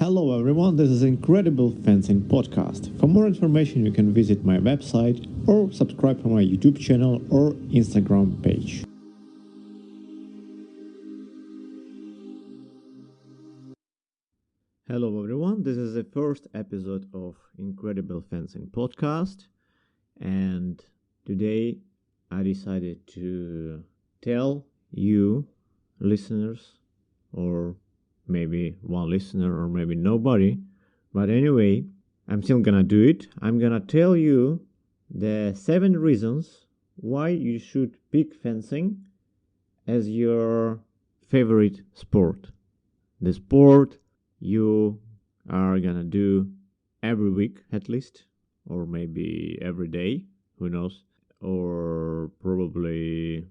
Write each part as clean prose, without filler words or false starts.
Hello everyone, this is Incredible Fencing Podcast. For more information you can visit my website or subscribe to my YouTube channel or Instagram page. Hello everyone, this is the first episode of Incredible Fencing Podcast, and today I decided to tell you listeners, or maybe one listener or maybe nobody, but anyway, I'm still gonna do it. I'm gonna tell you the 7 reasons why you should pick fencing as your favorite sport. The sport you are gonna do every week at least, or maybe every day, who knows, or probably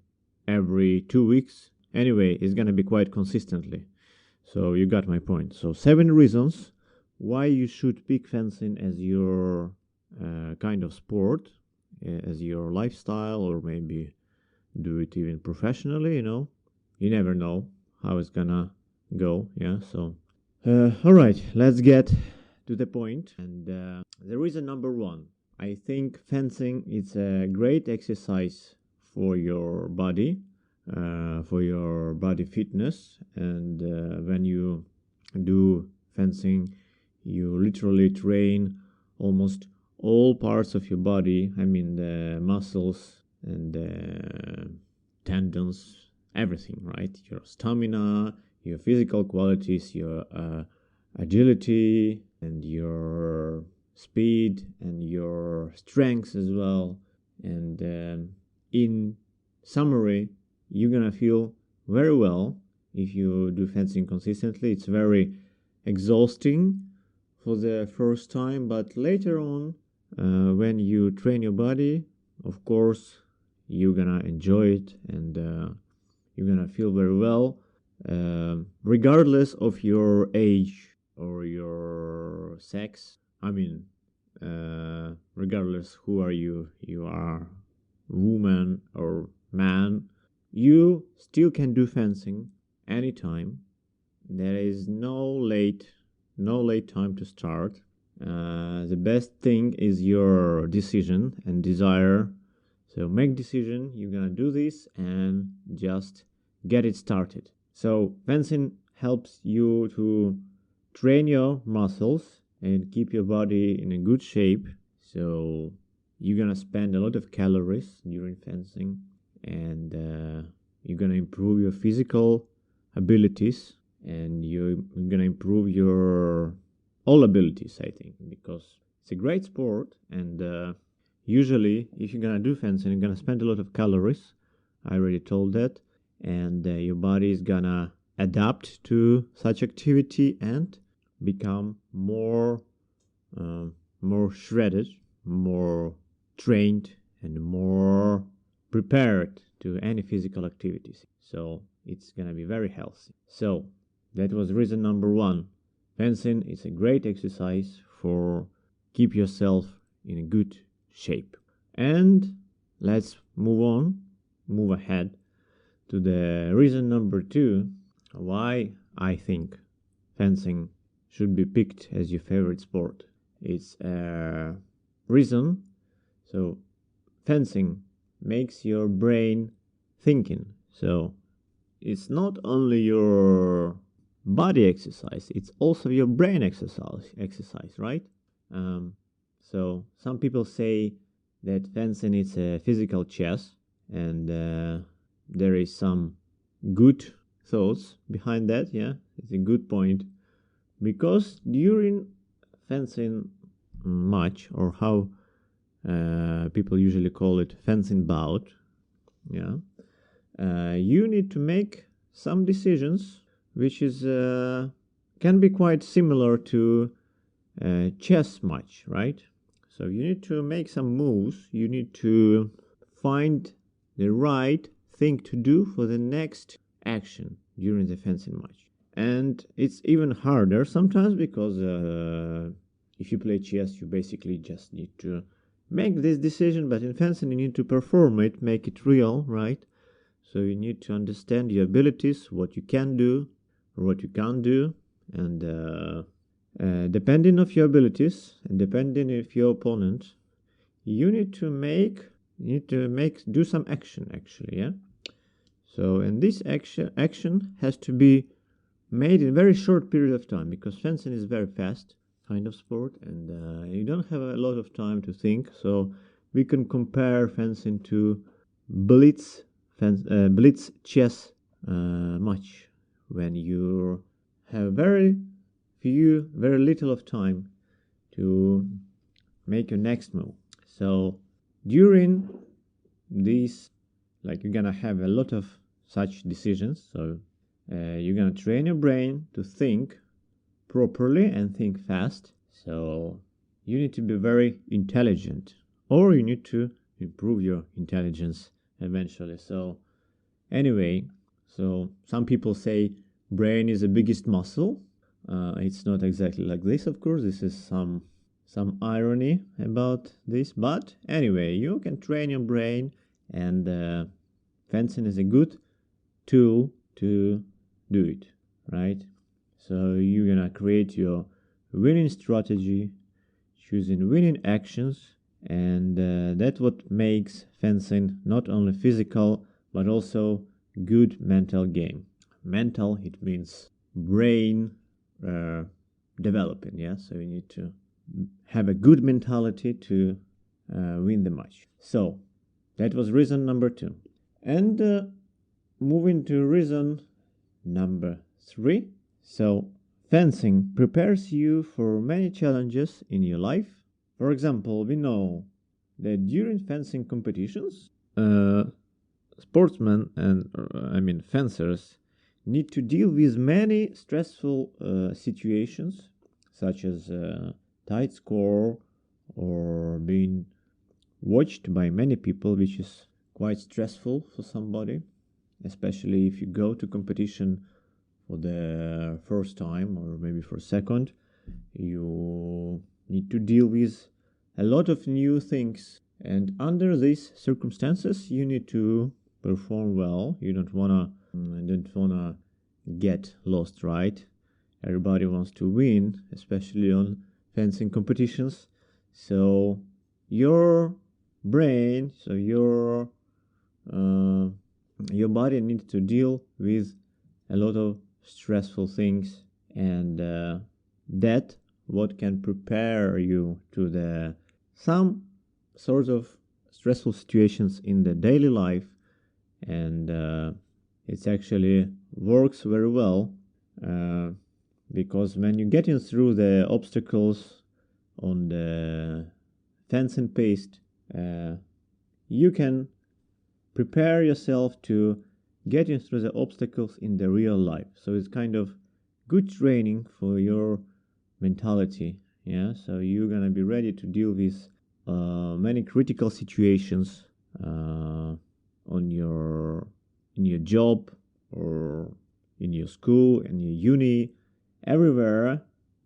every 2 weeks. Anyway, it's gonna be quite consistently. So you got my point. So 7 reasons why you should pick fencing as your kind of sport, as your lifestyle, or maybe do it even professionally, You never know how it's gonna go, yeah? So, all right, let's get to the point. And the reason number 1, I think fencing is a great exercise for your body. For your body fitness, and when you do fencing you literally train almost all parts of your body. I mean the muscles and the tendons, everything, right? Your stamina, your physical qualities, your agility and your speed and your strength as well. And in summary, you're gonna feel very well if you do fencing consistently. It's very exhausting for the first time, but later on, when you train your body, of course, you're gonna enjoy it, and you're gonna feel very well, regardless of your age or your sex. I mean, regardless who are you are woman or man, you still can do fencing anytime. There is no late time to start. The best thing is your decision and desire. So make decision, you're gonna do this and just get it started. So fencing helps you to train your muscles and keep your body in a good shape. So you're gonna spend a lot of calories during fencing, and you're gonna improve your physical abilities, and you're gonna improve your all abilities, I think, because it's a great sport. And usually if you're gonna do fencing, you're gonna spend a lot of calories. I already told that. And your body is gonna adapt to such activity and become more shredded, more trained, and more prepared to any physical activities. So it's gonna be very healthy. So that was reason number 1. Fencing is a great exercise for keep yourself in a good shape. And let's move ahead to the reason number 2 why I think fencing should be picked as your favorite sport. It's a reason. So fencing makes your brain thinking. So it's not only your body exercise, it's also your brain exercise, right? So some people say that fencing is a physical chess, and there is some good thoughts behind that. Yeah, it's a good point, because during fencing match, or how people usually call it, fencing bout, yeah, you need to make some decisions, which is can be quite similar to a chess match, right? So you need to make some moves. You need to find the right thing to do for the next action during the fencing match. And it's even harder sometimes, because if you play chess, you basically just need to make this decision, but in fencing you need to perform it, make it real, right? So you need to understand your abilities, what you can do or what you can't do, and depending of your abilities and depending of your opponent, you need to do some action actually, yeah. So, and this action has to be made in a very short period of time, because fencing is very fast kind of sport, and you don't have a lot of time to think. So we can compare fencing to blitz chess match, when you have very little of time to make your next move. So during these, like, you're gonna have a lot of such decisions. So you're gonna train your brain to think properly and think fast. So you need to be very intelligent, or you need to improve your intelligence eventually. So anyway, so some people say brain is the biggest muscle. It's not exactly like this, of course. This is some irony about this, but anyway, you can train your brain, and fencing is a good tool to do it, right? So you're gonna create your winning strategy, choosing winning actions, and that's what makes fencing not only physical but also good mental game. Mental, it means brain developing, yeah. So you need to have a good mentality to win the match. So that was reason number 2, and moving to reason number 3. So fencing prepares you for many challenges in your life. For example, we know that during fencing competitions, sportsmen and fencers need to deal with many stressful situations, such as tight score or being watched by many people, which is quite stressful for somebody, especially if you go to competition for the first time or maybe for second. You need to deal with a lot of new things, and under these circumstances you need to perform well. You don't wanna get lost, right? Everybody wants to win, especially on fencing competitions. So your brain, so your body needs to deal with a lot of stressful things, and that what can prepare you to the some sort of stressful situations in the daily life, and it actually works very well, because when you're getting through the obstacles on the fencing piste, you can prepare yourself to getting through the obstacles in the real life. So it's kind of good training for your mentality, yeah. So you're gonna be ready to deal with many critical situations in your job, or in your school, in your uni, everywhere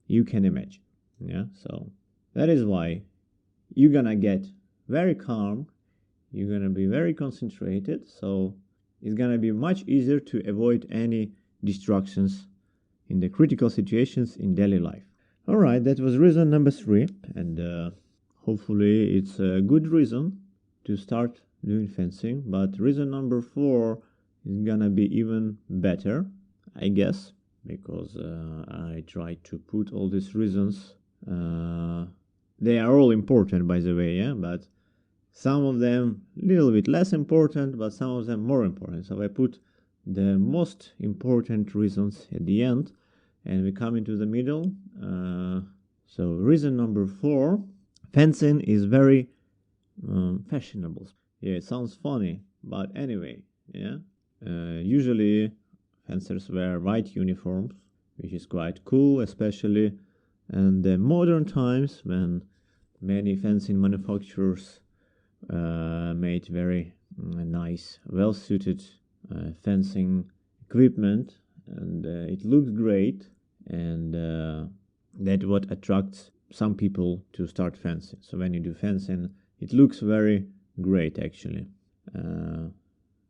you can imagine, yeah. So that is why you're gonna get very calm, you're gonna be very concentrated, so it's gonna be much easier to avoid any distractions in the critical situations in daily life. All right, that was reason number 3, and hopefully it's a good reason to start doing fencing. But reason number 4 is gonna be even better, I guess, because I tried to put all these reasons. They are all important, by the way, yeah, but some of them a little bit less important, but some of them more important. So I put the most important reasons at the end, and we come into the middle. So reason number 4, fencing is very fashionable. Yeah, it sounds funny, but anyway, yeah. Usually fencers wear white uniforms, which is quite cool, especially in the modern times when many fencing manufacturers made very nice, well-suited fencing equipment, and it looks great, and that what attracts some people to start fencing. So when you do fencing, it looks very great actually.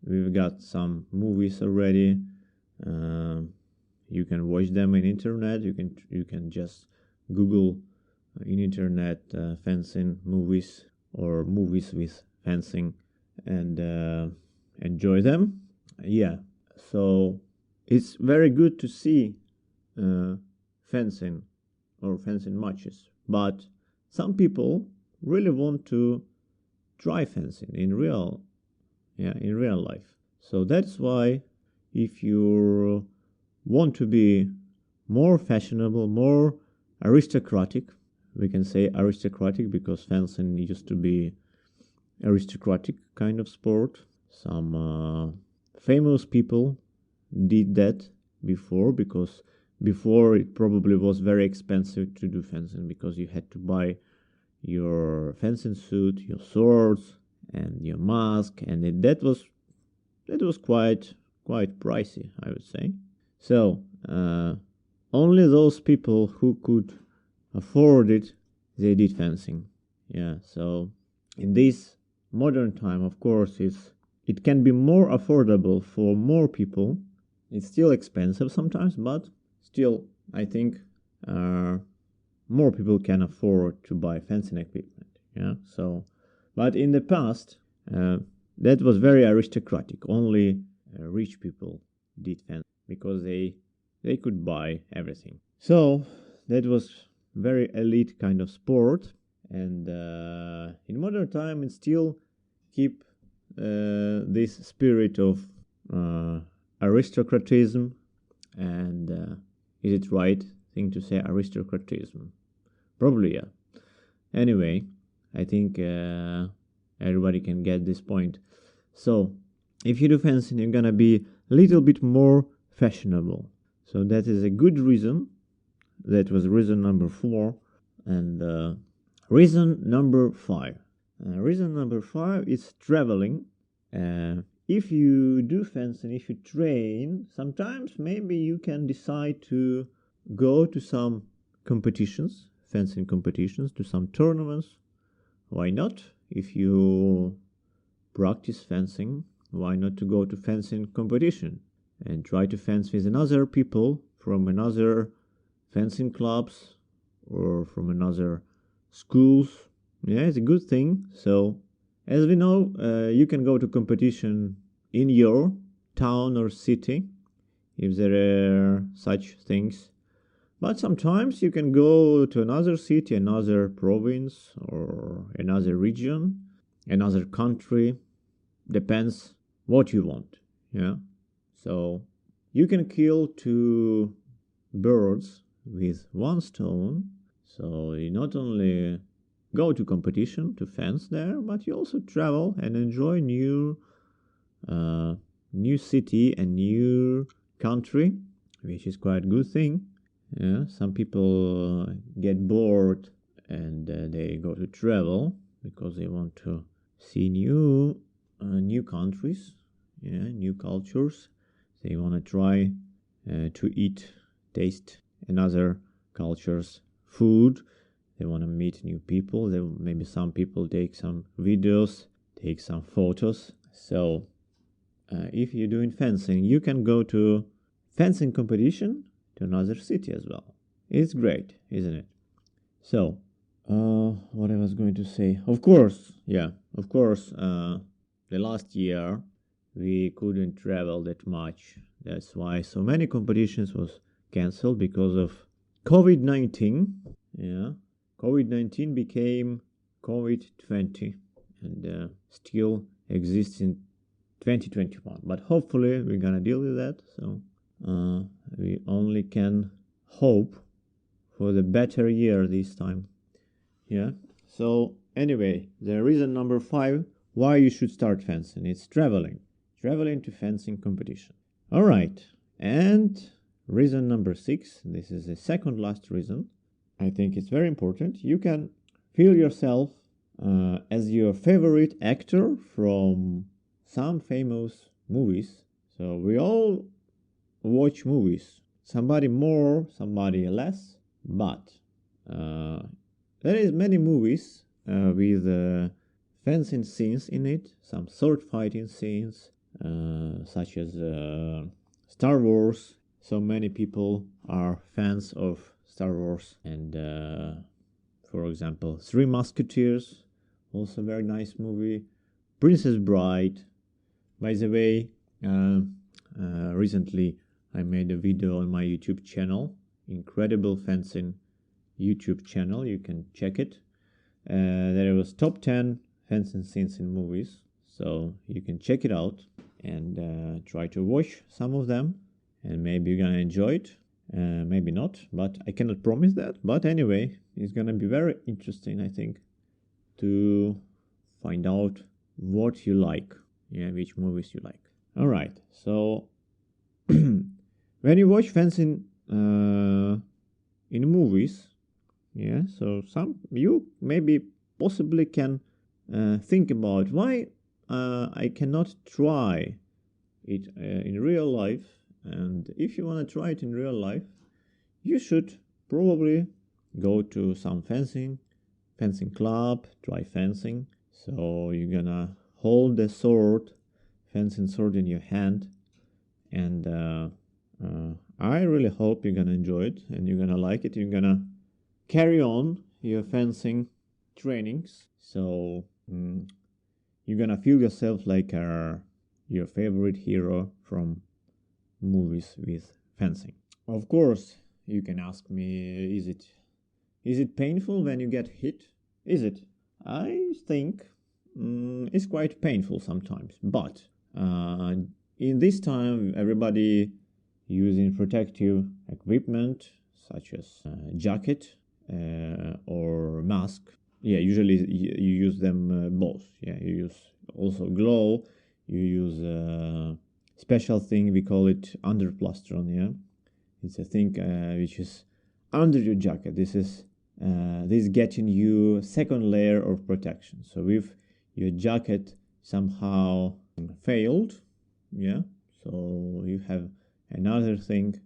We've got some movies already. You can watch them on internet. You can just Google in internet fencing movies or movies with fencing and enjoy them. Yeah, so it's very good to see fencing or fencing matches, but some people really want to try fencing in real life. So that's why if you want to be more fashionable, more aristocratic, we can say aristocratic because fencing used to be aristocratic kind of sport. Some famous people did that before, because before it probably was very expensive to do fencing because you had to buy your fencing suit, your swords, and your mask, and that was quite pricey, I would say. So only those people who could afford it, they did fencing. Yeah. So in this modern time, of course, it can be more affordable for more people. It's still expensive sometimes, but still, I think more people can afford to buy fencing equipment. Yeah. So, but in the past, that was very aristocratic. Only rich people did fencing because they could buy everything. So that was very elite kind of sport, and in modern time it still keep this spirit of uh, aristocratism. And is it right thing to say aristocratism? Probably, yeah. Anyway, I think everybody can get this point. So if you do fencing, you're gonna be a little bit more fashionable. So that is a good reason. That was reason number 4. And reason number 5. Reason number 5 is traveling. If you do fencing, if you train, sometimes maybe you can decide to go to some competitions, fencing competitions, to some tournaments. Why not? If you practice fencing, why not to go to fencing competition and try to fence with another people from another fencing clubs or from another schools? Yeah, it's a good thing. So as we know, you can go to competition in your town or city if there are such things. But sometimes you can go to another city, another province, or another region, another country. Depends what you want. Yeah. So you can kill 2 birds with 1 stone. So you not only go to competition to fence there, but you also travel and enjoy new city and new country, which is quite a good thing. Yeah, some people get bored and they go to travel because they want to see new countries, yeah, new cultures. They want to try to taste another culture's food. They want to meet new people. Maybe some people take some videos, take some photos. So if you're doing fencing, you can go to fencing competition to another city as well. It's great, isn't it? So, what I was going to say, of course, the last year we couldn't travel that much. That's why so many competitions was cancelled because of COVID-19. Yeah, COVID-19 became COVID-20 and still exists in 2021. But hopefully we're gonna deal with that. So we only can hope for the better year this time. Yeah. So anyway, the reason number 5 why you should start fencing, it's traveling to fencing competition. All right. And reason number 6, this is the second last reason. I think it's very important. You can feel yourself as your favorite actor from some famous movies. So we all watch movies, somebody more, somebody less, but there is many movies with fencing scenes in it, some sword fighting scenes, such as Star Wars. So many people are fans of Star Wars, and for example, Three Musketeers, also a very nice movie. Princess Bride. By the way, recently I made a video on my YouTube channel, Incredible Fencing YouTube channel. You can check it. There was top 10 fencing scenes in movies, so you can check it out and try to watch some of them, and maybe you're gonna enjoy it. Maybe not, but I cannot promise that. But anyway, it's gonna be very interesting, I think, to find out what you like, which movies you like. All right, so when you watch fencing in movies, so you maybe possibly can think about why I cannot try it in real life. And if you want to try it in real life, you should probably go to some fencing club, try fencing. So you're gonna hold the fencing sword in your hand, and I really hope you're gonna enjoy it and you're gonna like it. You're gonna carry on your fencing trainings, so you're gonna feel yourself like your favorite hero from movies with fencing. Of course, you can ask me, is it painful when you get hit? Is it? I think it's quite painful sometimes, but in this time everybody using protective equipment such as jacket or mask. Usually you use them both. You use also glove. You use special thing, we call it underplastron. It's a thing which is under your jacket. This getting you second layer of protection. So if your jacket somehow failed, so you have another thing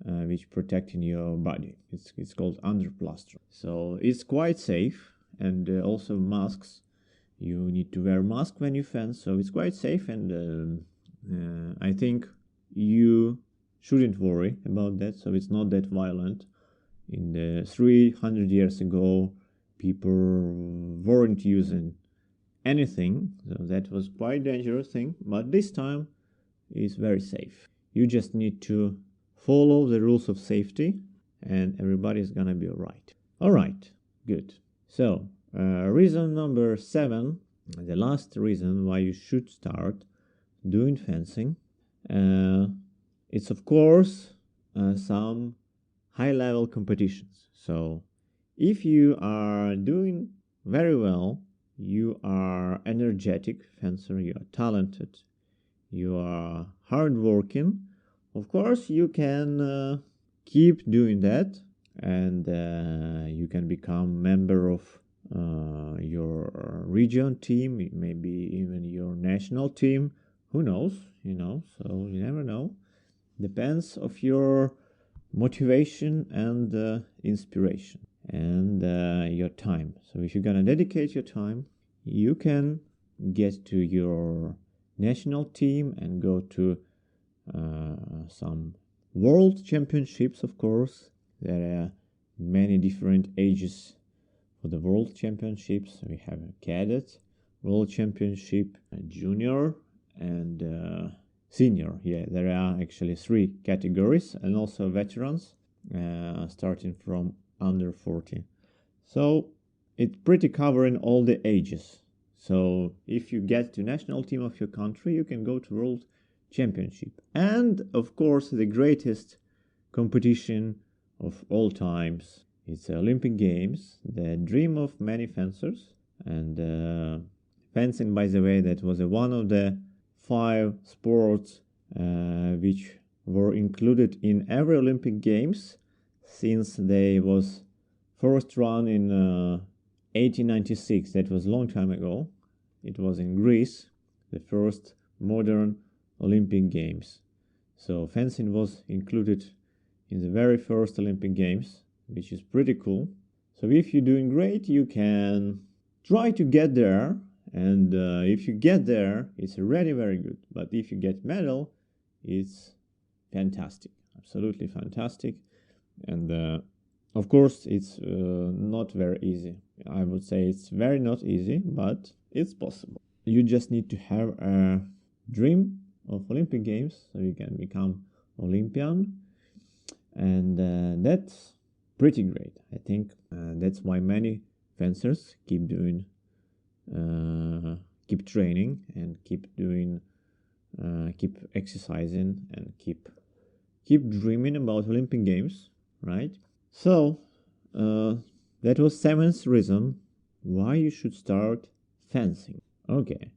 which protecting your body. It's called underplastron. So it's quite safe, and also masks. You need to wear mask when you fence, so it's quite safe, and I think you shouldn't worry about that. So it's not that violent. In the 300 years ago, people weren't using anything, so that was quite dangerous thing. But this time, it's very safe. You just need to follow the rules of safety, and everybody's gonna be alright. Alright, good. So reason number 7, the last reason why you should start doing fencing, it's of course some high-level competitions. So if you are doing very well, you are energetic fencer, you are talented, you are hardworking, of course you can keep doing that, and you can become member of your region team, maybe even your national team. Who knows, so you never know. Depends of your motivation and inspiration and your time. So if you're gonna dedicate your time, you can get to your national team and go to some world championships. Of course, there are many different ages for the world championships. We have a cadet world championship, a junior, and senior. There are actually 3 categories, and also veterans, starting from under 40. So it's pretty covering all the ages. So if you get to national team of your country, you can go to world championship. And of course, the greatest competition of all times, it's the Olympic Games, the dream of many fencers. And fencing, by the way, that was one of the 5 sports which were included in every Olympic Games since they was first run in 1896. That was a long time ago. It was in Greece, the first modern Olympic Games. So fencing was included in the very first Olympic Games, which is pretty cool. So if you're doing great, you can try to get there. And if you get there, it's already very good. But if you get medal, it's fantastic, absolutely fantastic. And Of course, it's not very easy. I would say it's very not easy, but it's possible. You just need to have a dream of Olympic Games so you can become Olympian, and that's pretty great. I think that's why many fencers keep training and keep exercising and keep dreaming about Olympic Games, right? So that was seventh reason why you should start fencing. Okay.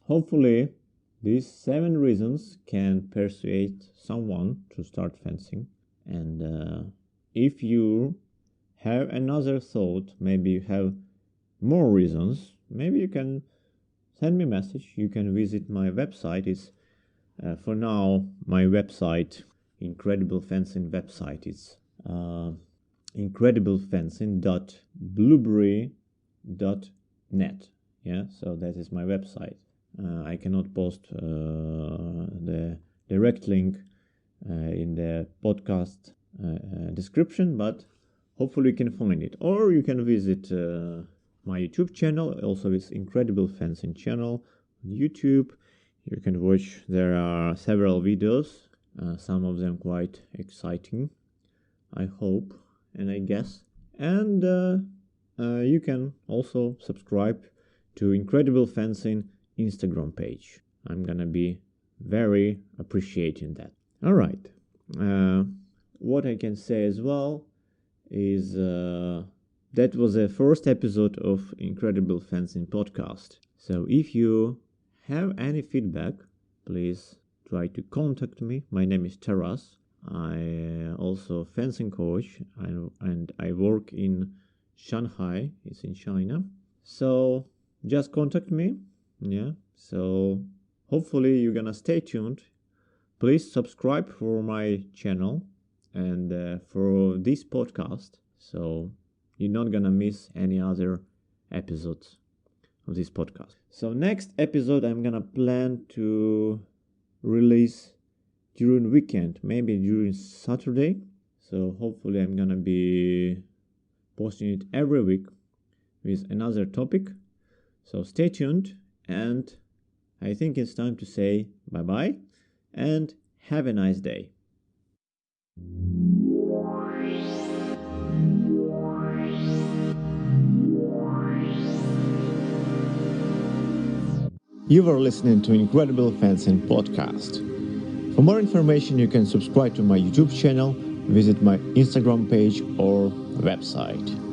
Hopefully these 7 reasons can persuade someone to start fencing. And if you have another thought, maybe you have more reasons, maybe you can send me a message. You can visit my website. It's for now my website, Incredible Fencing website. It's incrediblefencing.blueberry.net. Yeah, so that is my website. I cannot post the direct link in the podcast description, but hopefully you can find it. Or you can visit my YouTube channel. Also, it's Incredible Fencing channel on YouTube. You can watch. There are several videos. Some of them quite exciting, I hope, and I guess. And you can also subscribe to Incredible Fencing Instagram page. I'm gonna be very appreciating that. All right. What I can say as well is that was the first episode of Incredible Fencing podcast. So if you have any feedback, please try to contact me. My name is Taras. I also fencing coach, and I work in Shanghai. It's in China. So just contact me. Yeah. So hopefully you're gonna stay tuned. Please subscribe for my channel and for this podcast, so you're not gonna miss any other episodes of this podcast. So next episode I'm gonna plan to release during weekend, maybe during Saturday. So hopefully I'm gonna be posting it every week with another topic. So stay tuned, and I think it's time to say bye-bye and have a nice day. You are listening to Incredible Fencing podcast. For more information, you can subscribe to my YouTube channel, visit my Instagram page or website.